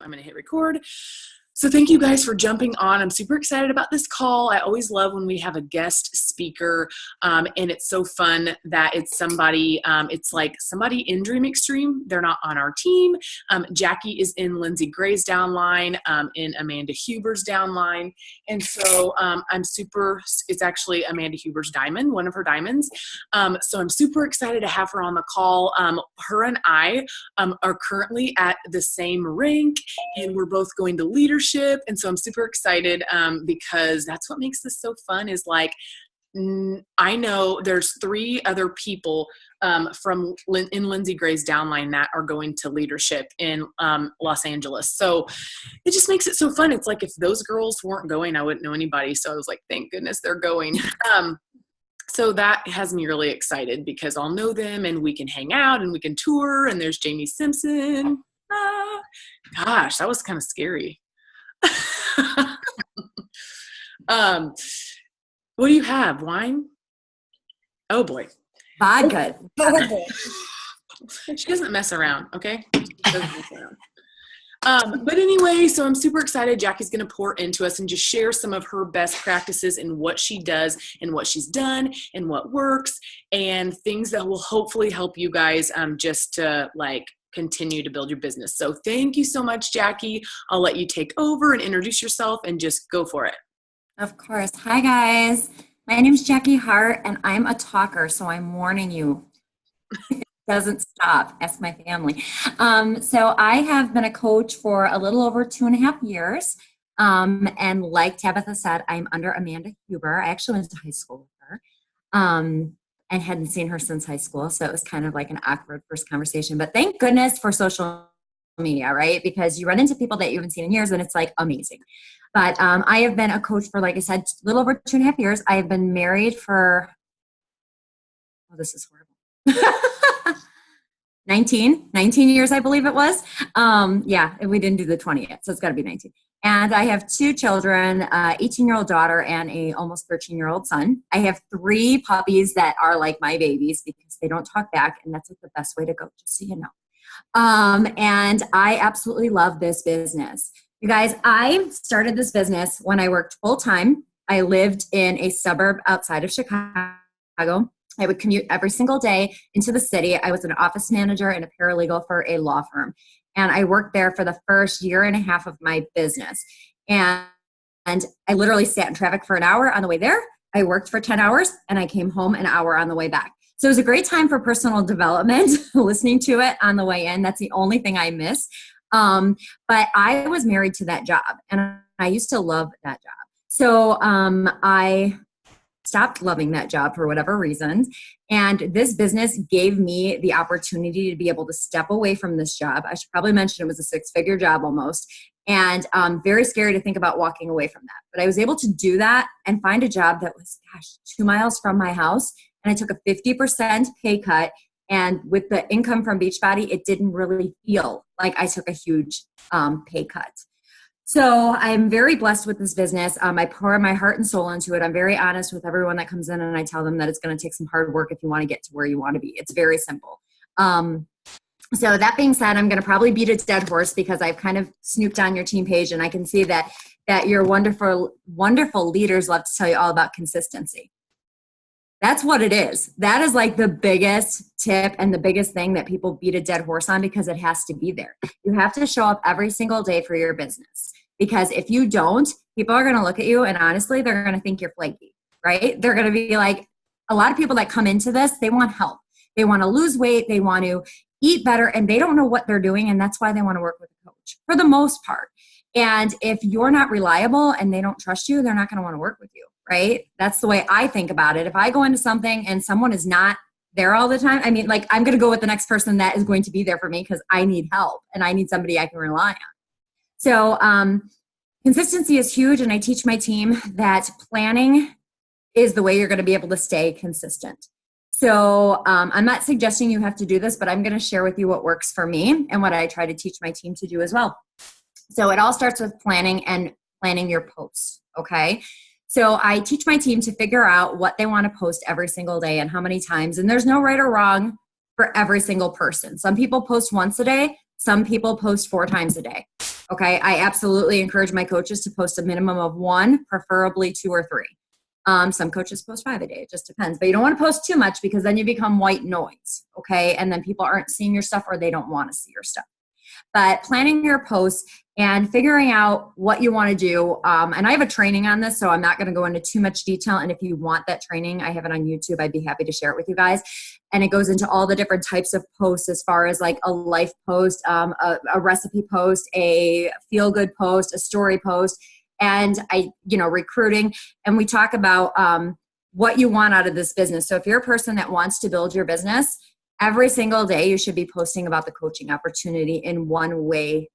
I'm going to hit record. So thank you guys for jumping on. I'm super excited about this call. I always love when we have a guest speaker, and it's so fun that it's somebody, it's like somebody in Dream Extreme. They're not on our team. Jackie is in Lindsay Gray's downline, in Amanda Huber's downline. And so it's actually Amanda Huber's diamond, one of her diamonds. So I'm super excited to have her on the call. Her and I are currently at the same rank, and we're both going to leadership. And so I'm super excited because that's what makes this so fun is like, I know there's 3 other people in Lindsay Gray's downline that are going to leadership in Los Angeles. So it just makes it so fun. It's like if those girls weren't going, I wouldn't know anybody. So I was like, thank goodness they're going. So that has me really excited because I'll know them and we can hang out and we can tour. And there's Jamie Simpson. Gosh, that was kind of scary. What do you have? Wine? Oh boy. Vodka. She doesn't mess around, okay? Doesn't mess around. But anyway, so I'm super excited. Jackie's going to pour into us and just share some of her best practices and what she does and what she's done and what works and things that will hopefully help you guys just to like continue to build your business. So thank you so much, Jackie. I'll let you take over and introduce yourself and just go for it. Of course. Hi, guys. My name is Jackie Hart, and I'm a talker, so I'm warning you. It doesn't stop. Ask my family. So I have been a coach for a little over 2.5 years. And like Tabitha said, I'm under Amanda Huber. I actually went to high school with her. And hadn't seen her since high school. So it was kind of like an awkward first conversation. But thank goodness for social media, right? Because you run into people that you haven't seen in years and it's like amazing. But I have been a coach for, like I said, a little over 2.5 years. I have been married for, this is horrible. 19 years, I believe it was. Yeah, we didn't do the 20 yet, so it's got to be 19. And I have 2 children, 18-year-old daughter and a almost 13-year-old son. I have 3 puppies that are like my babies because they don't talk back, and that's like the best way to go, just so you know. And I absolutely love this business. You guys, I started this business when I worked full-time. I lived in a suburb outside of Chicago. I would commute every single day into the city. I was an office manager and a paralegal for a law firm. And I worked there for the first 1.5 years of my business. And I literally sat in traffic for an hour on the way there. I worked for 10 hours and I came home an hour on the way back. So it was a great time for personal development, listening to it on the way in. That's the only thing I miss. But I was married to that job and I used to love that job. So I stopped loving that job for whatever reasons. And this business gave me the opportunity to be able to step away from this job. I should probably mention it was a 6-figure job almost. And very scary to think about walking away from that. But I was able to do that and find a job that was, 2 miles from my house. And I took a 50% pay cut. And with the income from Beachbody, it didn't really feel like I took a huge pay cut. So I'm very blessed with this business. I pour my heart and soul into it. I'm very honest with everyone that comes in and I tell them that it's going to take some hard work if you want to get to where you want to be. It's very simple. So that being said, I'm going to probably beat a dead horse because I've kind of snooped on your team page and I can see that your wonderful, wonderful leaders love to tell you all about consistency. That's what it is. That is like the biggest tip and the biggest thing that people beat a dead horse on because it has to be there. You have to show up every single day for your business because if you don't, people are going to look at you and honestly, they're going to think you're flaky, right? They're going to be like, a lot of people that come into this, they want help. They want to lose weight. They want to eat better and they don't know what they're doing. And that's why they want to work with a coach for the most part. And if you're not reliable and they don't trust you, they're not going to want to work with you. Right? That's the way I think about it. If I go into something and someone is not there all the time, I mean, like I'm going to go with the next person that is going to be there for me because I need help and I need somebody I can rely on. So consistency is huge. And I teach my team that planning is the way you're going to be able to stay consistent. So I'm not suggesting you have to do this, but I'm going to share with you what works for me and what I try to teach my team to do as well. So it all starts with planning and planning your posts. Okay. So I teach my team to figure out what they want to post every single day and how many times. And there's no right or wrong for every single person. Some people post once a day. Some people post 4 times a day. Okay. I absolutely encourage my coaches to post a minimum of 1, preferably 2 or 3. Some coaches post 5 a day. It just depends. But you don't want to post too much because then you become white noise. Okay. And then people aren't seeing your stuff or they don't want to see your stuff. But planning your posts and figuring out what you want to do. And I have a training on this, so I'm not going to go into too much detail. And if you want that training, I have it on YouTube. I'd be happy to share it with you guys. And it goes into all the different types of posts as far as like a life post, a recipe post, a feel-good post, a story post, and recruiting. And we talk about what you want out of this business. So if you're a person that wants to build your business, every single day you should be posting about the coaching opportunity in one way,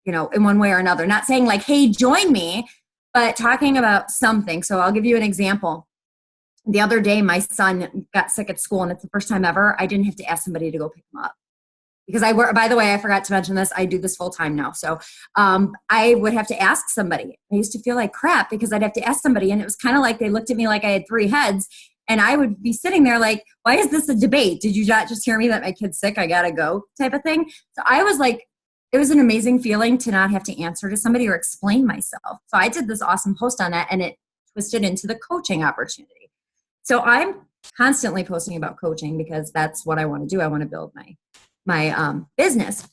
in one way or another. Not saying like, hey, join me, but talking about something. So I'll give you an example. The other day, my son got sick at school, and it's the first time ever I didn't have to ask somebody to go pick him up. Because I work, by the way, I forgot to mention this, I do this full time now. So I would have to ask somebody. I used to feel like crap because I'd have to ask somebody. And it was kind of like they looked at me like I had 3 heads. And I would be sitting there like, why is this a debate? Did you not just hear me that my kid's sick? I got to go type of thing. So I was like, it was an amazing feeling to not have to answer to somebody or explain myself. So I did this awesome post on that, and it twisted into the coaching opportunity. So I'm constantly posting about coaching because that's what I want to do. I want to build my business.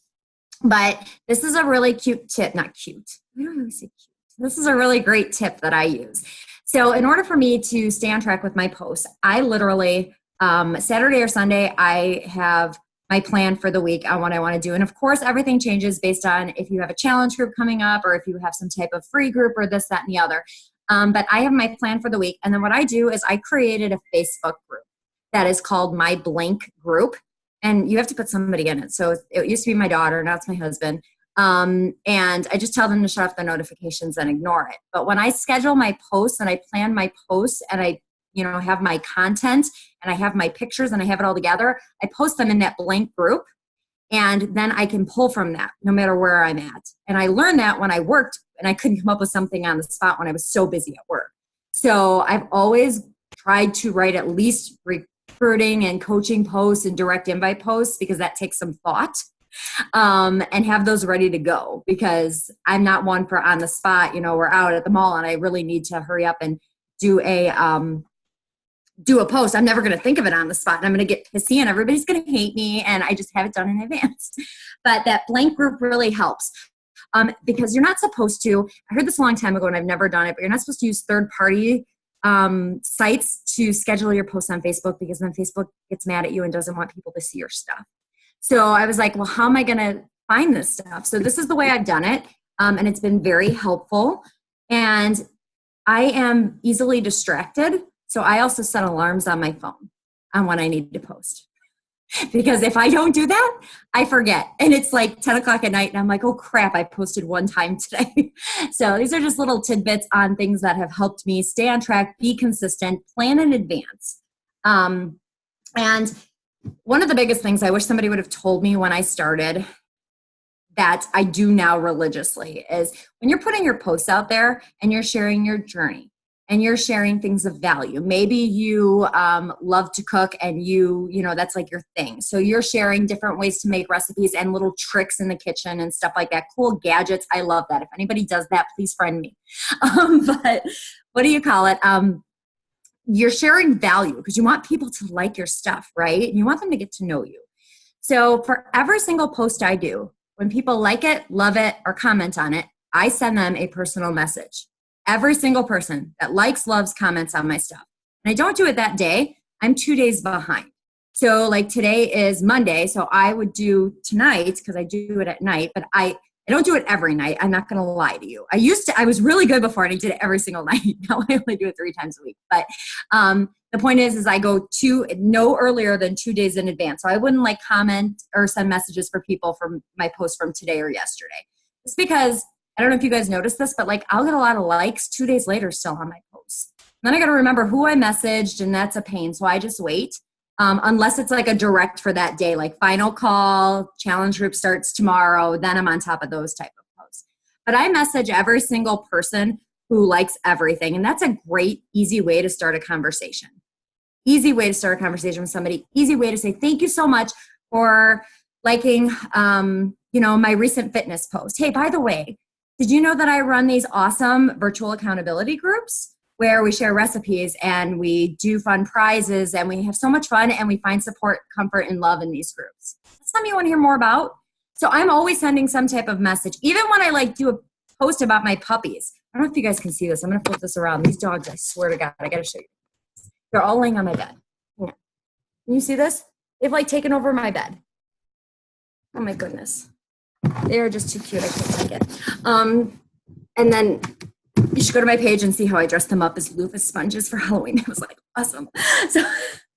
But this is a really cute tip, not cute. I don't really say cute. This is a really great tip that I use. So in order for me to stay on track with my posts, I literally, Saturday or Sunday, I have my plan for the week on what I want to do. And of course, everything changes based on if you have a challenge group coming up or if you have some type of free group or this, that, and the other. But I have my plan for the week. And then what I do is I created a Facebook group that is called My Blank Group. And you have to put somebody in it. So it used to be my daughter, now it's my husband. And I just tell them to shut off the notifications and ignore it. But when I schedule my posts and I plan my posts and I, have my content and I have my pictures and I have it all together, I post them in that blank group. And then I can pull from that no matter where I'm at. And I learned that when I worked and I couldn't come up with something on the spot when I was so busy at work. So I've always tried to write at least recruiting and coaching posts and direct invite posts because that takes some thought. And have those ready to go because I'm not one for on the spot. We're out at the mall and I really need to hurry up and do a post. I'm never going to think of it on the spot and I'm going to get pissy and everybody's going to hate me and I just have it done in advance. But that blank group really helps because you're not supposed to, I heard this a long time ago and I've never done it, but you're not supposed to use third-party sites to schedule your posts on Facebook because then Facebook gets mad at you and doesn't want people to see your stuff. So I was like, well, how am I going to find this stuff? So this is the way I've done it. And it's been very helpful. And I am easily distracted. So I also set alarms on my phone on when I need to post. Because if I don't do that, I forget. And it's like 10 o'clock at night and I'm like, oh crap, I posted one time today. So these are just little tidbits on things that have helped me stay on track, be consistent, plan in advance. And one of the biggest things I wish somebody would have told me when I started that I do now religiously is when you're putting your posts out there and you're sharing your journey and you're sharing things of value. Maybe you love to cook and that's like your thing. So you're sharing different ways to make recipes and little tricks in the kitchen and stuff like that. Cool gadgets. I love that. If anybody does that, please friend me. But what do you call it? You're sharing value because you want people to like your stuff, right? And you want them to get to know you. So for every single post I do, when people like it, love it, or comment on it, I send them a personal message. Every single person that likes, loves, comments on my stuff. And I don't do it that day. I'm 2 days behind. So like today is Monday. So I would do tonight because I do it at night, but I don't do it every night. I'm not going to lie to you. I was really good before and I did it every single night. Now I only do it 3 times a week. But the point is I go no earlier than 2 days in advance. So I wouldn't like comment or send messages for people from my post from today or yesterday. It's because, I don't know if you guys noticed this, but like I'll get a lot of likes 2 days later still on my posts. And then I got to remember who I messaged and that's a pain. So I just wait. Unless it's like a direct for that day, like final call, challenge group starts tomorrow, then I'm on top of those type of posts. But I message every single person who likes everything. And that's a great, easy way to start a conversation. Easy way to start a conversation with somebody. Easy way to say, thank you so much for liking, my recent fitness post. Hey, by the way, did you know that I run these awesome virtual accountability groups where we share recipes and we do fun prizes and we have so much fun and we find support, comfort, and love in these groups? That's something you want to hear more about. So I'm always sending some type of message, even when I do a post about my puppies. I don't know if you guys can see this. I'm going to flip this around. These dogs, I swear to God, I got to show you. They're all laying on my bed. Yeah. Can you see this? They've taken over my bed. Oh my goodness. They are just too cute. I can't take it. And then you should go to my page and see how I dressed them up as loofah sponges for Halloween. It was awesome. So,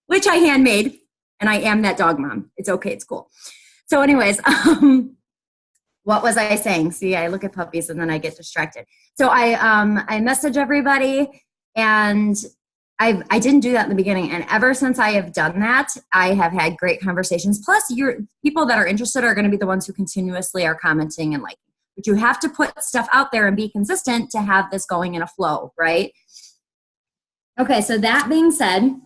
which I handmade, and I am that dog mom. It's okay. It's cool. So anyways, what was I saying? See, I look at puppies and then I get distracted. So I message everybody, and I didn't do that in the beginning. And ever since I have done that, I have had great conversations. Plus, people that are interested are going to be the ones who continuously are commenting and liking. But you have to put stuff out there and be consistent to have this going in a flow, right? Okay, so that being said,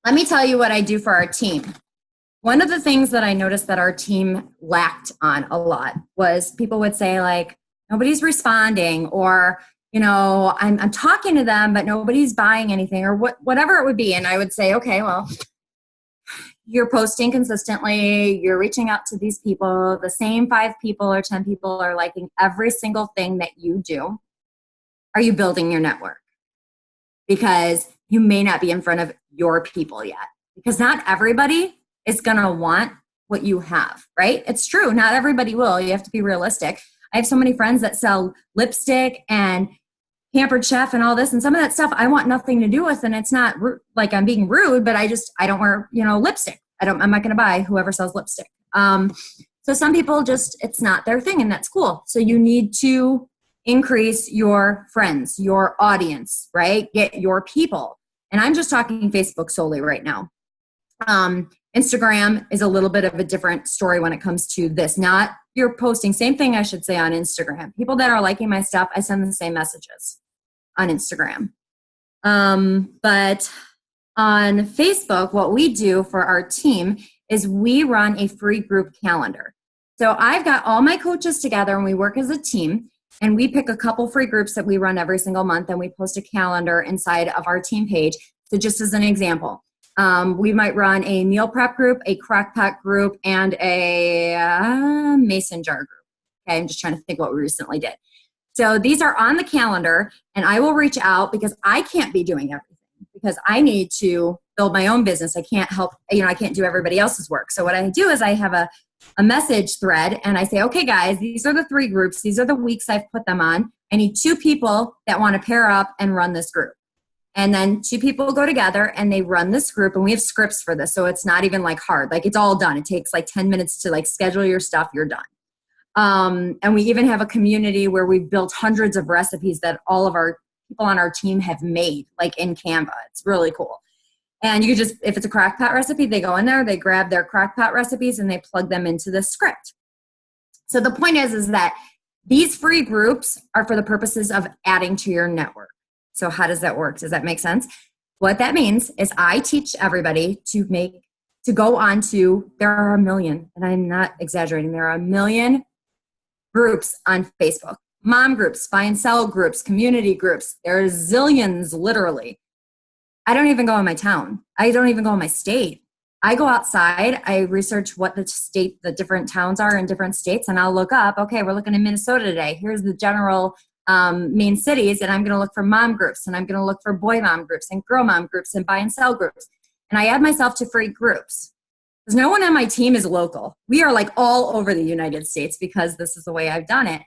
let me tell you what I do for our team. One of the things that I noticed that our team lacked on a lot was people would say nobody's responding, or, I'm talking to them, but nobody's buying anything, or whatever it would be. And I would say, okay, well, you're posting consistently, you're reaching out to these people, the same 5 people or 10 people are liking every single thing that you do. Are you building your network? Because you may not be in front of your people yet, because not everybody is going to want what you have, right? It's true. Not everybody will. You have to be realistic. I have so many friends that sell lipstick and Pampered Chef and all this, and some of that stuff I want nothing to do with, and it's not like I'm being rude, but I don't wear, lipstick. I'm not going to buy whoever sells lipstick. So some people it's not their thing, and that's cool. So you need to increase your friends, your audience, right? Get your people. And I'm just talking Facebook solely right now. Instagram is a little bit of a different story when it comes to this. Not you're posting, same thing I should say on Instagram. People that are liking my stuff, I send the same messages on Instagram. But on Facebook, what we do for our team is we run a free group calendar. So I've got all my coaches together and we work as a team, and we pick a couple free groups that we run every single month, and we post a calendar inside of our team page. So just as an example, we might run a meal prep group, a crock pot group, and a mason jar group. Okay, I'm just trying to think what we recently did. So these are on the calendar, and I will reach out because I can't be doing everything, because I need to build my own business. I can't help, I can't do everybody else's work. So what I do is I have a message thread, and I say, okay, guys, these are the 3 groups. These are the weeks I've put them on. I need 2 people that want to pair up and run this group. And then 2 people go together and they run this group, and we have scripts for this. So it's not even hard. It's all done. It takes 10 minutes to schedule your stuff. You're done. And we even have a community where we've built hundreds of recipes that all of our people on our team have made, in Canva. It's really cool. And you could just, if it's a crock pot recipe, they go in there, they grab their crock pot recipes and they plug them into the script. So the point is that these free groups are for the purposes of adding to your network. So how does that work? Does that make sense? What that means is I teach everybody to go on to, there are 1 million, and I'm not exaggerating, there are 1 million groups on Facebook. Mom groups, buy and sell groups, community groups. There are zillions, literally. I don't even go in my town. I don't even go in my state. I go outside. I research what the different towns are in different states, and I'll look up, okay, we're looking in Minnesota today. Here's the general main cities, and I'm going to look for mom groups, and I'm going to look for boy mom groups and girl mom groups and buy and sell groups. And I add myself to free groups because no one on my team is local. We are all over the United States because this is the way I've done it.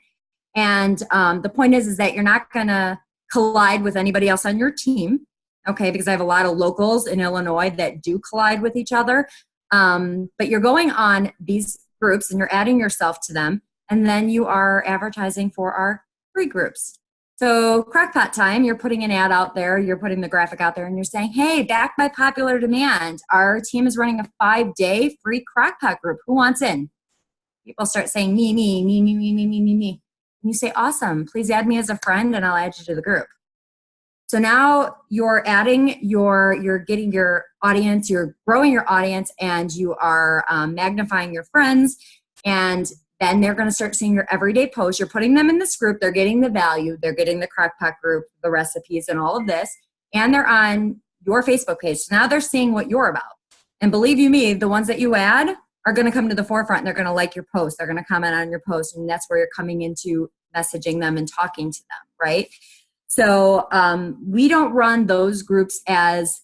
And the point is that you're not going to collide with anybody else on your team, okay, because I have a lot of locals in Illinois that do collide with each other. But you're going on these groups and you're adding yourself to them, and then you are advertising for our free groups. So Crockpot Time, you're putting an ad out there, you're putting the graphic out there, and you're saying, hey, back by popular demand, our team is running a 5-day free Crockpot group. Who wants in? People start saying, me. And you say, awesome, please add me as a friend and I'll add you to the group. So now you're getting your audience, you're growing your audience, and you are magnifying your friends. And then they're going to start seeing your everyday posts. You're putting them in this group. They're getting the value. They're getting the crock-pot group, the recipes, and all of this. And they're on your Facebook page. So now they're seeing what you're about. And believe you me, the ones that you add are going to come to the forefront. And they're going to like your post. They're going to comment on your post. And that's where you're coming into messaging them and talking to them, right? So we don't run those groups as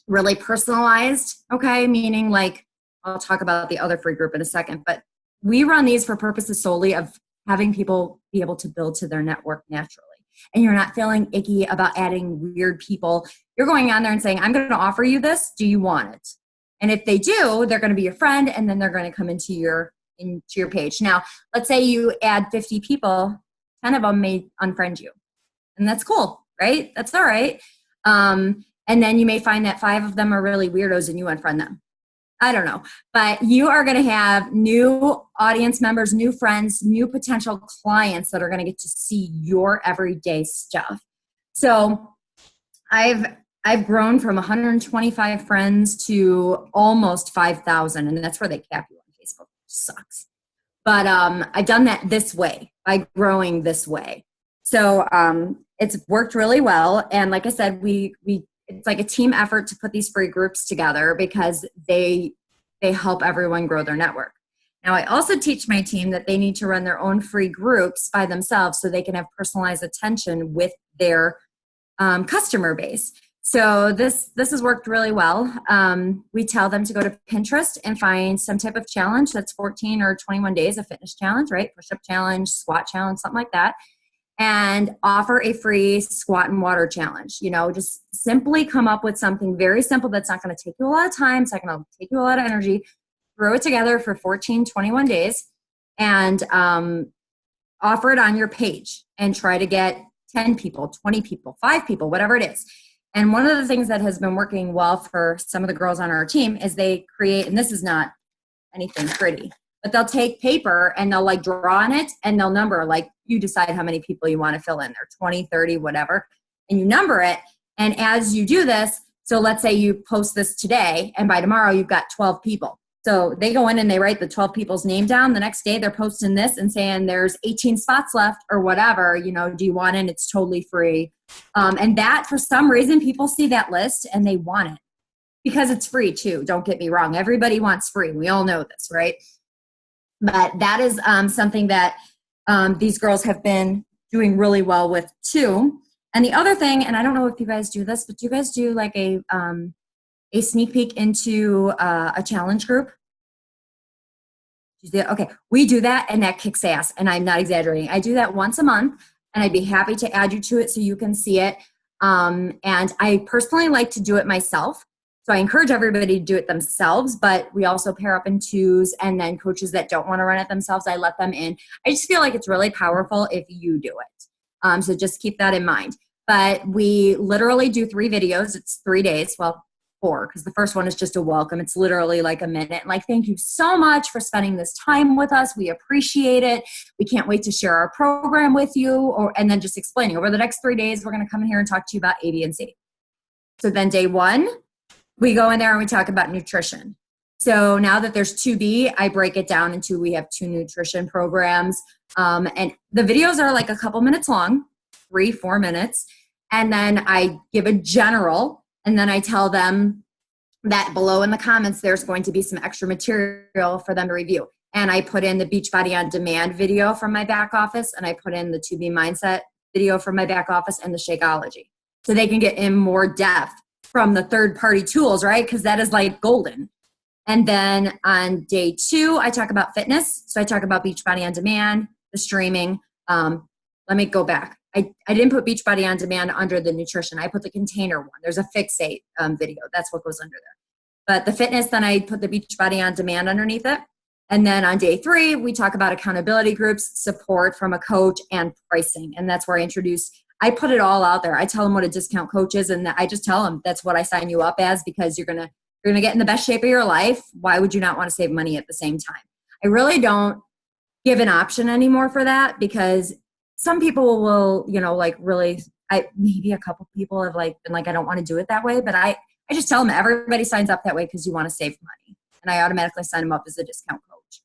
really personalized, okay? Meaning like, I'll talk about the other free group in a second, but we run these for purposes solely of having people be able to build to their network naturally. And you're not feeling icky about adding weird people. You're going on there and saying, I'm going to offer you this. Do you want it? And if they do, they're going to be your friend, and then they're going to come into your page. Now, let's say you add 50 people, 10 of them may unfriend you. And that's cool, right? That's all right. And then you may find that 5 of them are really weirdos and you unfriend them. I don't know. But you are going to have new audience members, new friends, new potential clients that are going to get to see your everyday stuff. So I've grown from 125 friends to almost 5,000. And that's where they cap you on Facebook. Which sucks. But I've done that this way, by growing this way. So it's worked really well. And like I said, it's like a team effort to put these free groups together because they help everyone grow their network. Now, I also teach my team that they need to run their own free groups by themselves so they can have personalized attention with their customer base. So this has worked really well. We tell them to go to Pinterest and find some type of challenge that's 14 or 21 days, a fitness challenge, right? Push-up challenge, squat challenge, something like that. And offer a free squat and water challenge. You know, just simply come up with something very simple that's not going to take you a lot of time. It's not going to take you a lot of energy. Throw it together for 14, 21 days and offer it on your page and try to get 10 people, 20 people, 5 people, whatever it is. And one of the things that has been working well for some of the girls on our team is they create, and this is not anything pretty, but they'll take paper and they'll like draw on it and they'll number, like you decide how many people you want to fill in there, 20, 30, whatever, and you number it. And as you do this, so let's say you post this today and by tomorrow you've got 12 people. So they go in and they write the 12 people's name down. The next day they're posting this and saying there's 18 spots left or whatever, you know, do you want it? It's totally free. And that for some reason people see that list and they want it because it's free too. Don't get me wrong. Everybody wants free. We all know this, right? But that is something that these girls have been doing really well with too. And the other thing, and I don't know if you guys do this, but do you guys do like a sneak peek into a challenge group? Okay, we do that and that kicks ass. And I'm not exaggerating. I do that once a month and I'd be happy to add you to it so you can see it. And I personally like to do it myself. So I encourage everybody to do it themselves, but we also pair up in twos, and then coaches that don't want to run it themselves, I let them in. I just feel like it's really powerful if you do it. So just keep that in mind. But we literally do 3 videos. It's 3 days. Well, 4, because the first one is just a welcome. It's literally like a minute. Like, thank you so much for spending this time with us. We appreciate it. We can't wait to share our program with you. And then just explaining over the next 3 days, we're going to come in here and talk to you about A, B, and C. So then day 1, we go in there and we talk about nutrition. So now that there's 2B, I break it down into, we have 2 nutrition programs. And the videos are like a couple minutes long, 3-4 minutes. And then I give a general, and then I tell them that below in the comments, there's going to be some extra material for them to review. And I put in the Beachbody on Demand video from my back office, and I put in the 2B Mindset video from my back office and the Shakeology. So they can get in more depth from the third-party tools, right? Because that is like golden. And then on day 2, I talk about fitness. So I talk about Beachbody on Demand, the streaming. Let me go back. I didn't put Beachbody on Demand under the nutrition. I put the container one. There's a Fixate video. That's what goes under there. But the fitness, then I put the Beachbody on Demand underneath it. And then on day 3, we talk about accountability groups, support from a coach, and pricing. And that's where I put it all out there. I tell them what a discount coach is, and I just tell them that's what I sign you up as, because you're gonna get in the best shape of your life. Why would you not want to save money at the same time? I really don't give an option anymore for that, because some people will, like really maybe a couple people have like been like, I don't want to do it that way, but I just tell them everybody signs up that way because you want to save money. And I automatically sign them up as a discount coach.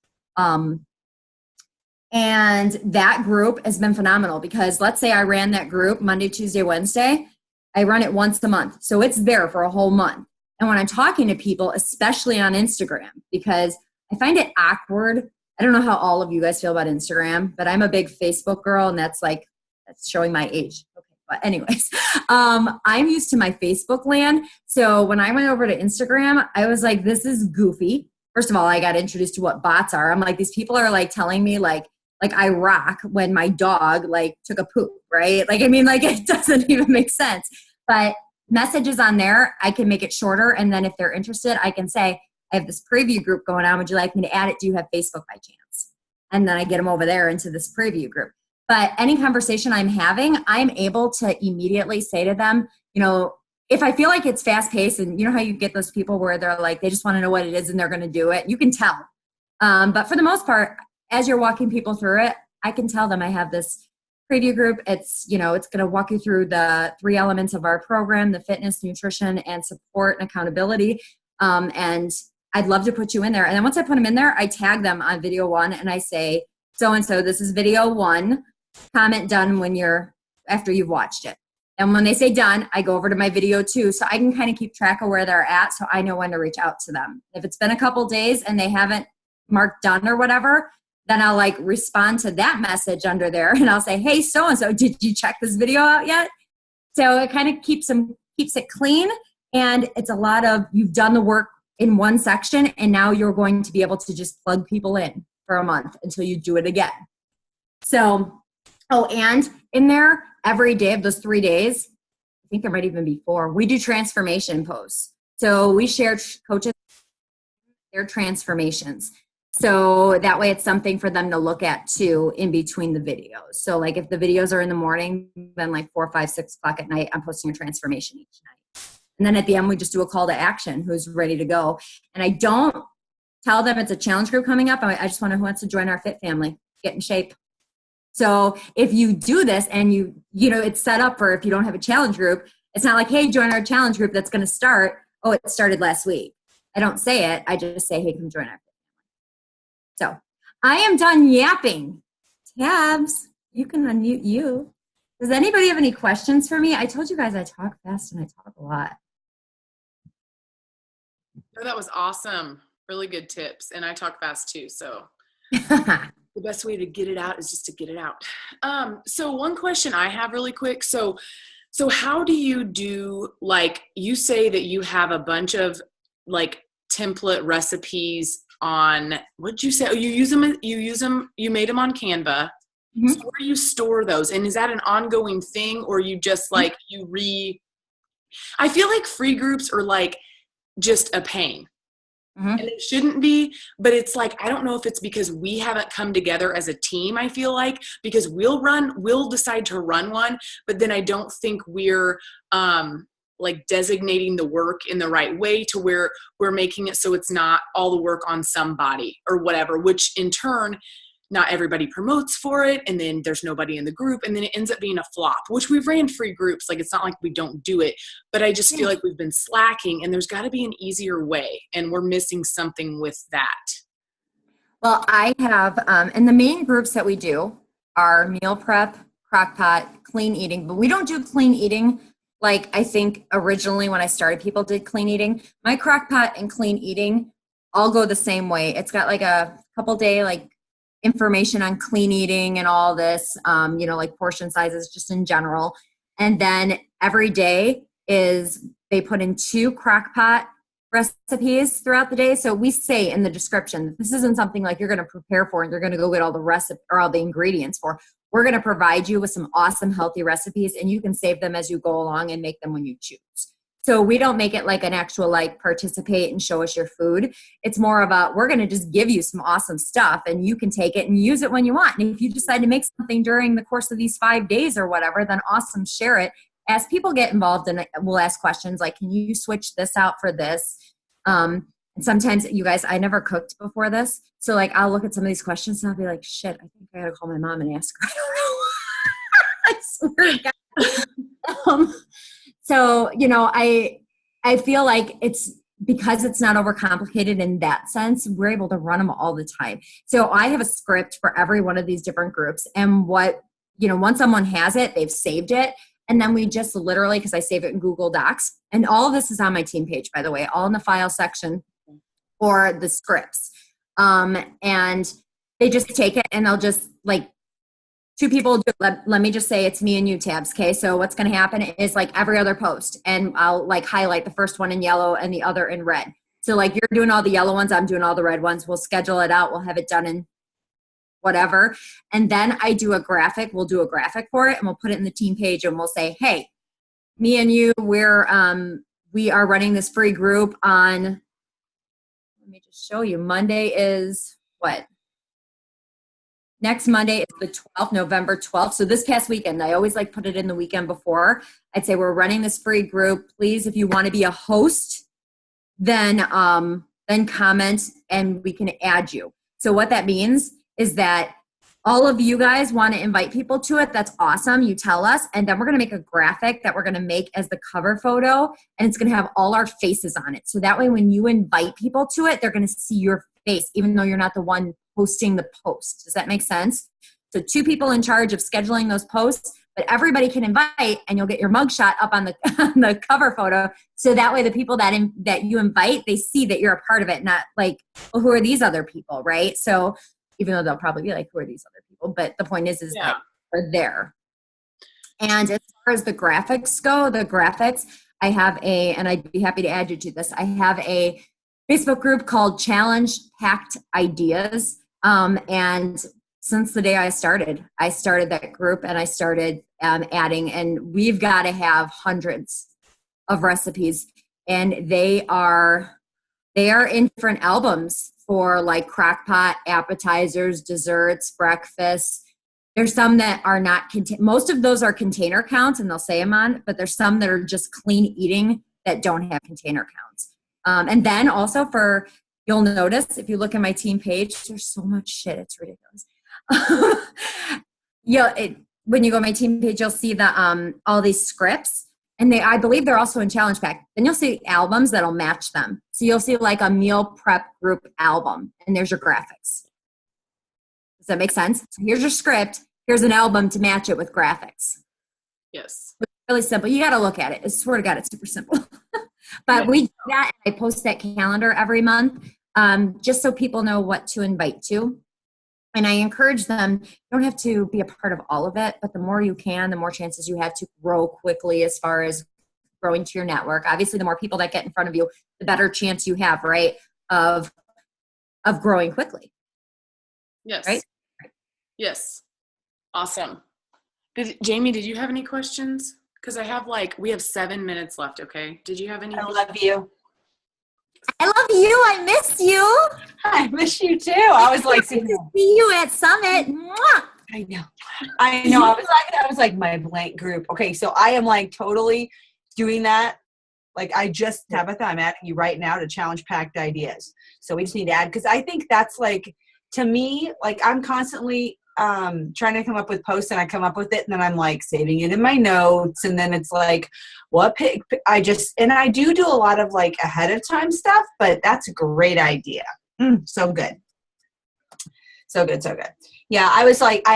And that group has been phenomenal because let's say I ran that group Monday, Tuesday, Wednesday. I run it once a month. So it's there for a whole month. And when I'm talking to people, especially on Instagram, because I find it awkward. I don't know how all of you guys feel about Instagram, but I'm a big Facebook girl, and that's showing my age. Okay, but anyways, I'm used to my Facebook land. So when I went over to Instagram, I was like, this is goofy. First of all, I got introduced to what bots are. I'm like, these people are like telling me like I rock when my dog like took a poop, right? Like, I mean, like it doesn't even make sense. But messages on there, I can make it shorter. And then if they're interested, I can say, I have this preview group going on. Would you like me to add it? Do you have Facebook by chance? And then I get them over there into this preview group. But any conversation I'm having, I'm able to immediately say to them, you know, if I feel like it's fast paced and you know how you get those people where they're like, they just want to know what it is and they're going to do it. You can tell. But for the most part, as you're walking people through it, I can tell them I have this preview group. It's, you know, it's going to walk you through the 3 elements of our program, the fitness, nutrition, and support and accountability. And I'd love to put you in there. And then once I put them in there, I tag them on video 1 and I say, so-and-so, this is video 1, comment done after you've watched it. And when they say done, I go over to my video 2 so I can kind of keep track of where they're at so I know when to reach out to them. If it's been a couple days and they haven't marked done or whatever, then I'll like respond to that message under there and I'll say, hey, so-and-so, did you check this video out yet? So it kind of keeps it clean. And it's a lot of, you've done the work in one section and now you're going to be able to just plug people in for a month until you do it again. So, and in there, every day of those 3 days, I think there might even be 4, we do transformation posts. So we share coaches their transformations. So that way it's something for them to look at too in between the videos. So like if the videos are in the morning, then like 4, 5, 6 o'clock at night, I'm posting a transformation each night. And then at the end, we just do a call to action, who's ready to go. And I don't tell them it's a challenge group coming up. I just want to, who wants to join our fit family, get in shape. So if you do this and you know, it's set up for if you don't have a challenge group, it's not like, hey, join our challenge group that's going to start. Oh, it started last week. I don't say it. I just say, hey, come join our fit. So I am done yapping. Tabs, you can unmute you. Does anybody have any questions for me? I told you guys I talk fast and I talk a lot. Oh, that was awesome. Really good tips. And I talk fast too. So the best way to get it out is just to get it out. So one question I have really quick. So how do you do, like, you say that you have a bunch of like template recipes on, what'd you say? Oh, you made them on Canva. Mm-hmm. So where do you store those? And is that an ongoing thing or you just like, I feel like free groups are like just a pain. Mm-hmm. And it shouldn't be, but it's like, I don't know if it's because we haven't come together as a team, I feel like, because we'll decide to run one, but then I don't think we're, like designating the work in the right way to where we're making it so it's not all the work on somebody or whatever, which in turn, not everybody promotes for it. And then there's nobody in the group. And then it ends up being a flop, which we've ran free groups. Like, it's not like we don't do it, but I just feel like we've been slacking and there's got to be an easier way. And we're missing something with that. Well, I have, and the main groups that we do are meal prep, crock pot, clean eating, but we don't do clean eating. Like I think originally when I started, people did clean eating. My crock pot and clean eating all go the same way. It's got like a couple day like information on clean eating and all this, you know, like portion sizes just in general. And then every day is they put in 2 crock pot recipes throughout the day. So we say in the description that this isn't something like you're going to prepare for and you're going to go get all the recipe or all the ingredients for. We're going to provide you with some awesome healthy recipes and you can save them as you go along and make them when you choose. So we don't make it like an actual like participate and show us your food. It's more about we're going to just give you some awesome stuff and you can take it and use it when you want. And if you decide to make something during the course of these 5 days or whatever, then awesome, share it. As people get involved and we'll ask questions like, can you switch this out for this? And sometimes you guys, I never cooked before this. So like, I'll look at some of these questions and I'll be like, shit, I think I gotta call my mom and ask her. I don't know. I swear to God. So, I feel like it's because it's not overcomplicated in that sense, we're able to run them all the time. So I have a script for every one of these different groups. And once someone has it, they've saved it. And then we just literally, because I save it in Google Docs, and all of this is on my team page, by the way, all in the file section or the scripts. And they just take it and they'll just two people do, let me just say it's me and you tabs. Okay. So what's going to happen is every other post, and I'll highlight the first one in yellow and the other in red. So you're doing all the yellow ones, I'm doing all the red ones. We'll schedule it out. We'll have it done in whatever. And then I do a graphic. We'll do a graphic for it and we'll put it in the team page and we'll say, hey, me and you, we are running this free group on, let me just show you. Monday is what? Next Monday is the 12th, November 12th. So this past weekend, I always put it in the weekend before. I'd say we're running this free group. Please, if you want to be a host, then comment and we can add you. So what that means is that all of you guys want to invite people to it. That's awesome. You tell us. And then we're going to make a graphic that we're going to make as the cover photo. And it's going to have all our faces on it. So that way, when you invite people to it, they're going to see your face, even though you're not the one posting the post. Does that make sense? So 2 people in charge of scheduling those posts, but everybody can invite, and you'll get your mugshot up on the cover photo. So that way the people that you invite, they see that you're a part of it, not well, who are these other people, right? So even though they'll probably be who are these other people? But the point is that they're there. And as far as the graphics go, I have and I'd be happy to add you to this. I have a Facebook group called Challenge Packed Ideas. And since the day I started that group, and I started adding, and we've got to have hundreds of recipes, and they are in different albums for crock pot, appetizers, desserts, breakfasts. There's some that are not, most of those are container counts and they'll say them on, but there's some that are just clean eating that don't have container counts. And then also you'll notice if you look at my team page, there's so much shit. It's ridiculous. When you go to my team page, you'll see the all these scripts, and I believe they're also in Challenge Pack. Then you'll see albums that'll match them. So you'll see a meal prep group album, and there's your graphics. Does that make sense? So here's your script. Here's an album to match it with graphics. Yes. It's really simple. You got to look at it. I swear to God, it's super simple. But we do that. I post that calendar every month just so people know what to invite to. And I encourage them, you don't have to be a part of all of it, but the more you can, the more chances you have to grow quickly as far as growing to your network. Obviously, the more people that get in front of you, the better chance you have, right, of growing quickly. Yes. Right? Yes. Awesome. Jamie, did you have any questions? Because we have 7 minutes left, okay? Did you have any? I love you. I love you. I miss you. I miss you too. I was to see you at Summit. Mwah! I know. I was like my blank group. Okay, so I am totally doing that. Tabitha, I'm adding you right now to Challenge Packed Ideas. So we just need to add, because I think that's to me, I'm constantly trying to come up with posts, and I come up with it, and then I'm saving it in my notes, and then it's what pick I do a lot of ahead of time stuff, but that's a great idea. So good. So good. Yeah, I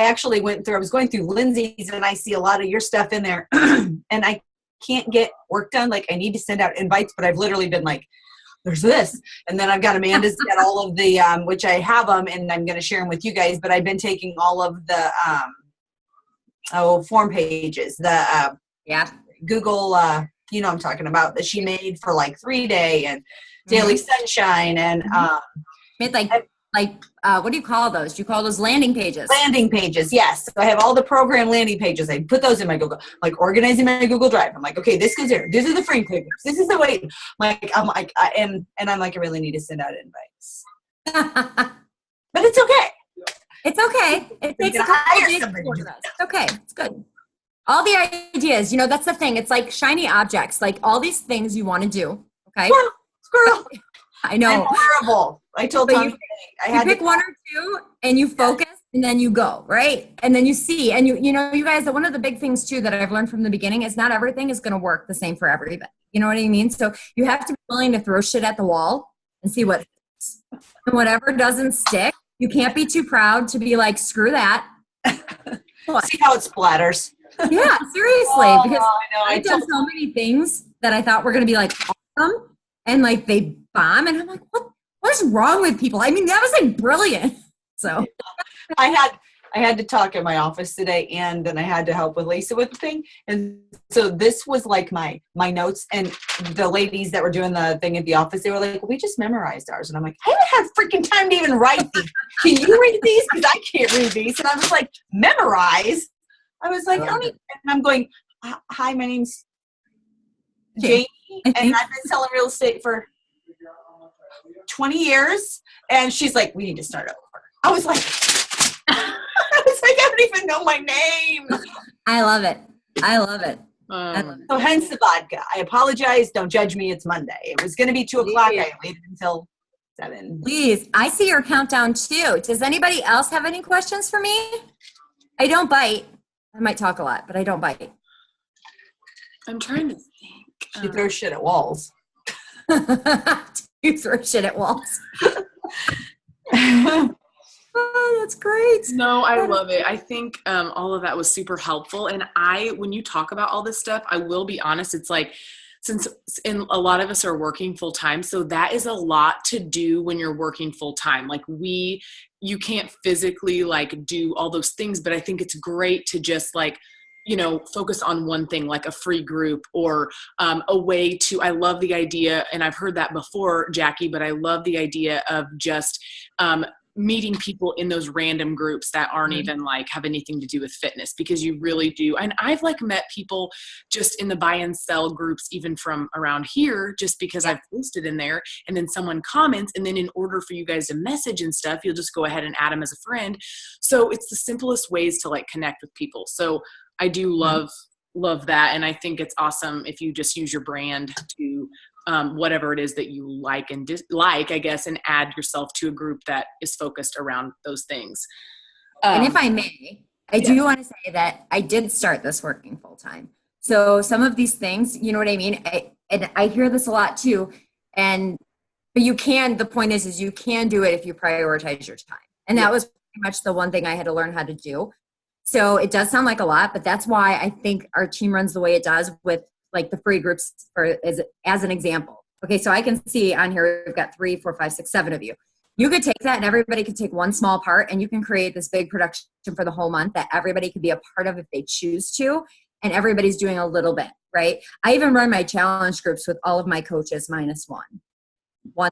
actually I was going through Lindsay's, and I see a lot of your stuff in there and I can't get work done. I need to send out invites, but I've literally been there's this. And then I've got Amanda's got all of the, which I have them and I'm going to share them with you guys, but I've been taking all of the, form pages, the Google, you know what I'm talking about, that she made for 3-day and Daily Sunshine and, made what do you call those? Do you call those landing pages? Landing pages, yes. So I have all the program landing pages. I put those in my Google, organizing my Google Drive. I'm okay, this goes here. These are the frame clickers. This is the way. I really need to send out invites. But it's okay. It's okay. It takes a couple of days to work. It's okay. It's good. All the ideas, that's the thing. It's like shiny objects, all these things you want to do. Okay. Squirrel. I know. I'm horrible. I told Tom you pick one or two and you focus and then you go, right? And then you see, and you know, you guys, one of the big things too that I've learned from the beginning is not everything is going to work the same for everybody. You know what I mean? So you have to be willing to throw shit at the wall and see what sticks. And whatever doesn't stick, you can't be too proud to be like, screw that. See how it splatters. Yeah, seriously, because I know. I've done so many things that I thought were going to be like awesome, and like they bomb, and I'm like, what is wrong with people? I mean, that was like brilliant. So I had to talk at my office today, and then I had to help with Lisa with the thing, and so this was like my notes, and the ladies that were doing the thing at the office, they were like, we just memorized ours, and I'm like, I don't have freaking time to even write these. Can you read these? Because I can't read these. And I was like, memorize? I was like, and I'm going, hi, my name's Jamie, and I've been selling real estate for 20 years. And she's like, we need to start over. I was like, I don't even know my name. I love it. So hence the vodka. I apologize. Don't judge me. It's Monday. It was going to be 2:00. I waited until 7. Please. I see your countdown too. Does anybody else have any questions for me? I don't bite. I might talk a lot, but I don't bite. I'm trying to think. She throws shit at walls. You throw shit at walls. Oh, that's great. No, I love it. I think all of that was super helpful. And when you talk about all this stuff, I will be honest, it's like, since a lot of us are working full time, so that is a lot to do when you're working full time. Like you can't physically like do all those things, but I think it's great to just like, you know, focus on one thing, like a free group or a way to, I love the idea, and I've heard that before, Jackie, but I love the idea of just meeting people in those random groups that aren't even like have anything to do with fitness, because you really do. And I've like met people just in the buy and sell groups, even from around here, just because I've posted in there, and then someone comments, and then in order for you guys to message and stuff, you'll just go ahead and add them as a friend. So it's the simplest ways to like connect with people. So I do love that. And I think it's awesome if you just use your brand to whatever it is that you like and dislike, I guess, and add yourself to a group that is focused around those things. And if I may, I do want to say that I did start this working full time. So some of these things, you know what I mean? I hear this a lot too. But you can, the point is you can do it if you prioritize your time. And that was pretty much the one thing I had to learn how to do. So it does sound like a lot, but that's why I think our team runs the way it does with like the free groups as an example. Okay, so I can see on here, we've got 3, 4, 5, 6, 7 of you. You could take that and everybody could take one small part, and you can create this big production for the whole month that everybody could be a part of if they choose to, and everybody's doing a little bit, right? I even run my challenge groups with all of my coaches minus one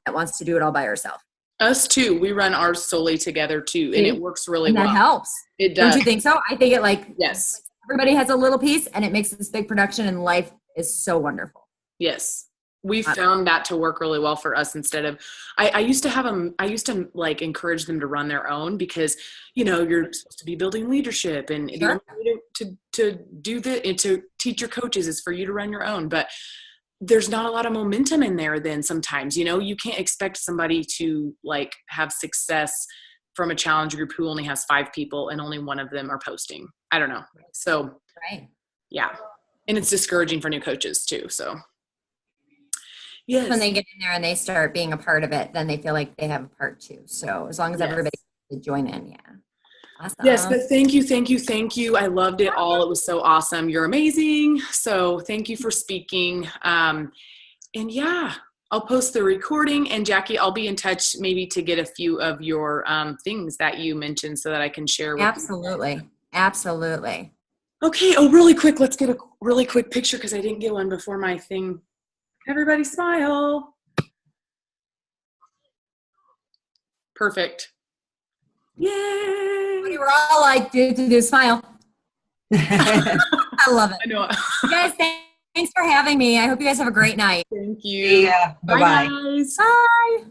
that wants to do it all by herself. Us too. We run ours solely together too, and it works really well. That helps. It does. Don't you think so? I think it yes. Everybody has a little piece, and it makes this big production, and life is so wonderful. Yes. We found that to work really well for us instead of, I used to like encourage them to run their own, because, you know, you're supposed to be building leadership, and the only way to do that and to teach your coaches is for you to run your own. But there's not a lot of momentum in there then sometimes, you know, you can't expect somebody to like have success from a challenge group who only has 5 people and only one of them are posting. I don't know. So, yeah. And it's discouraging for new coaches too. So, yes. When they get in there and they start being a part of it, then they feel like they have a part too. So as long as everybody can join in, Awesome. Yes, but thank you. I loved it all. It was so awesome. You're amazing. So thank you for speaking. And I'll post the recording, and Jackie, I'll be in touch maybe to get a few of your things that you mentioned so that I can share with you. Absolutely. Okay. Oh, really quick. Let's get a really quick picture, because I didn't get one before my thing. Everybody smile. Perfect. Yay. We were all like, do smile. I love it. I know. You guys, thanks for having me. I hope you guys have a great night. Thank you. Yeah. Bye-bye. Bye, guys. Bye.